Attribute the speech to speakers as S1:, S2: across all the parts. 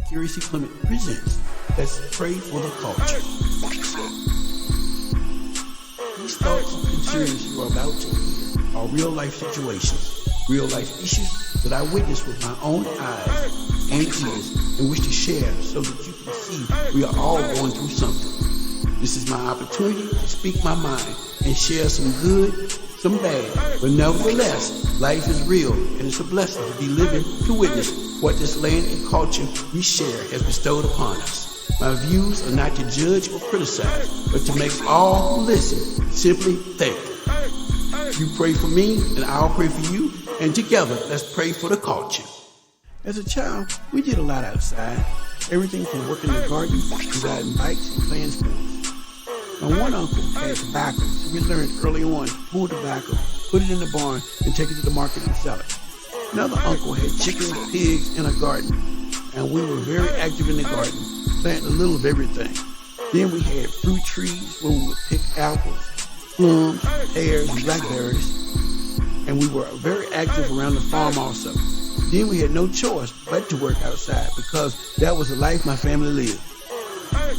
S1: C.Clement presents Let's Pray for the Culture. These thoughts and concerns you are about to hear are real-life situations, real-life issues that I witnessed with my own eyes and ears and wish to share so that you can see we are all going through something. This is my opportunity to speak my mind and share some good, some bad, but nevertheless, life is real and it's a blessing to be living to witness what this land and culture we share has bestowed upon us. My views are not to judge or criticize, but to make all who listen simply think. You pray for me and I'll pray for you, and together let's pray for the culture. As a child, we did a lot outside. Everything from working in the garden to riding bikes and playing sports. My one uncle had tobacco, so we learned early on to pull tobacco, put it in the barn, and take it to the market and sell it. Another uncle had chickens, pigs, and a garden, and we were very active in the garden, planting a little of everything. Then we had fruit trees where we would pick apples, plums, pears, and blackberries, and we were very active around the farm also. Then we had no choice but to work outside because that was the life my family lived.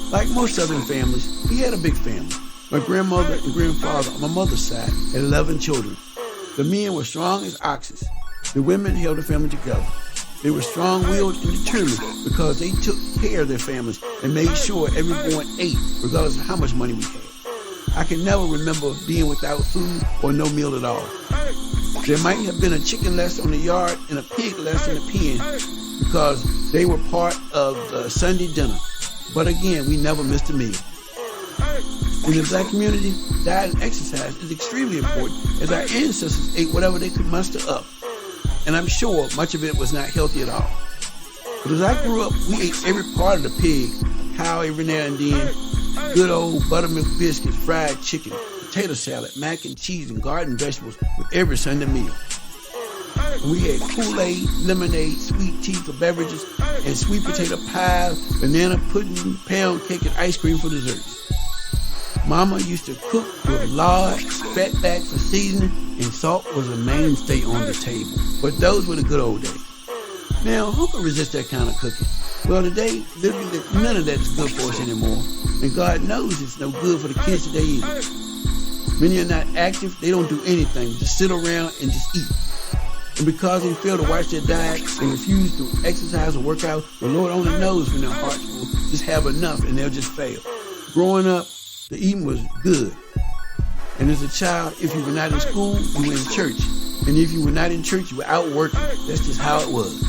S1: Like most Southern families, we had a big family. My grandmother and grandfather on my mother's side had 11 children. The men were strong as oxen. The women held the family together. They were strong-willed and determined because they took care of their families and made sure everyone ate regardless of how much money we had. I can never remember being without food or no meal at all. There might have been a chicken less on the yard and a pig less in the pen because they were part of the Sunday dinner. But again, we never missed a meal. In the black community, diet and exercise is extremely important as our ancestors ate whatever they could muster up. And I'm sure much of it was not healthy at all. But as I grew up, we ate every part of the pig, cow every now and then, good old buttermilk biscuits, fried chicken, potato salad, mac and cheese, and garden vegetables with every Sunday meal. And we had Kool-Aid, lemonade, sweet tea for beverages, and sweet potato pie, banana pudding, pound cake, and ice cream for desserts. Mama used to cook with lard, fatback for seasoning, and salt was a mainstay on the table. But those were the good old days. Now, who can resist that kind of cooking? Well, today, literally none of that is good for us anymore. And God knows it's no good for the kids today either. Many are not active, they don't do anything, just sit around and just eat. And because they fail to watch their diet and refuse to exercise or work out, the Lord only knows when their hearts will just have enough and they'll just fail. Growing up, the eating was good. And as a child, if you were not in school, you were in church. And if you were not in church, you were out working. That's just how it was.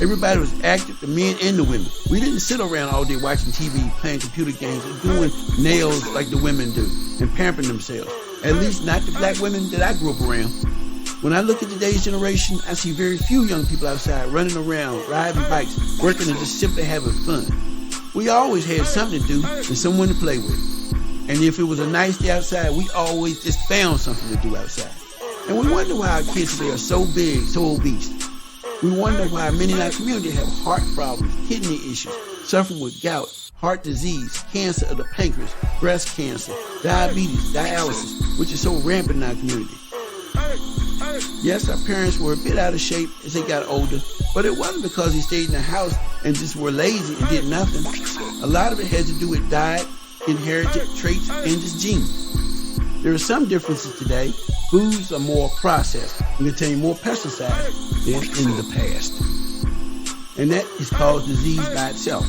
S1: Everybody was active, the men and the women. We didn't sit around all day watching TV, playing computer games, or doing nails like the women do, and pampering themselves. At least not the black women that I grew up around. When I look at today's generation, I see very few young people outside running around, riding bikes, working, and just simply having fun. We always had something to do and someone to play with. And if it was a nice day outside, we always just found something to do outside. And we wonder why our kids today are so big, so obese. We wonder why many in our community have heart problems, kidney issues, suffering with gout, heart disease, cancer of the pancreas, breast cancer, diabetes, dialysis, which is so rampant in our community. Yes, our parents were a bit out of shape as they got older, but it wasn't because they stayed in the house and just were lazy and did nothing. A lot of it had to do with diet, inherited traits, and just genes. There are some differences today. Foods are more processed and contain more pesticides than in the past. And that is caused disease by itself.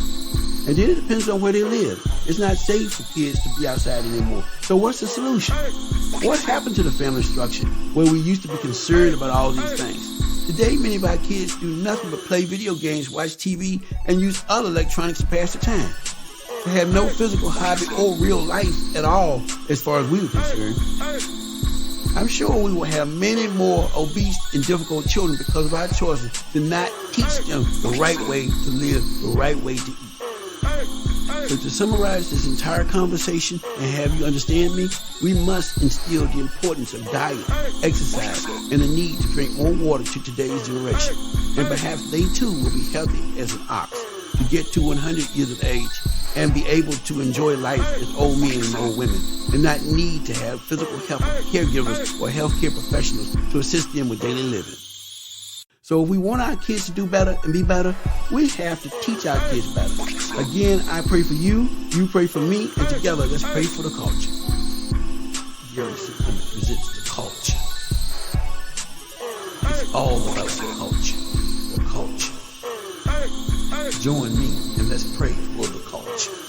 S1: And then it depends on where they live. It's not safe for kids to be outside anymore. So what's the solution? What happened to the family structure where we used to be concerned about all these things? Today, many of our kids do nothing but play video games, watch TV, and use other electronics to pass the time. They have no physical hobby or real life at all as far as we were concerned. I'm sure we will have many more obese and difficult children because of our choices to not teach them the right way to live, the right way to eat. So to summarize this entire conversation and have you understand me, we must instill the importance of diet, exercise, and the need to drink more water to today's generation. And perhaps they too will be healthy as an ox to get to 100 years of age and be able to enjoy life as old men and old women and not need to have physical health caregivers or healthcare professionals to assist them with daily living. So if we want our kids to do better and be better, we have to teach our kids better. Again, I pray for you, you pray for me, and together let's pray for the culture. Jerry C.Clement presents the culture. It's all about the culture. The culture. Join me and let's pray for the culture.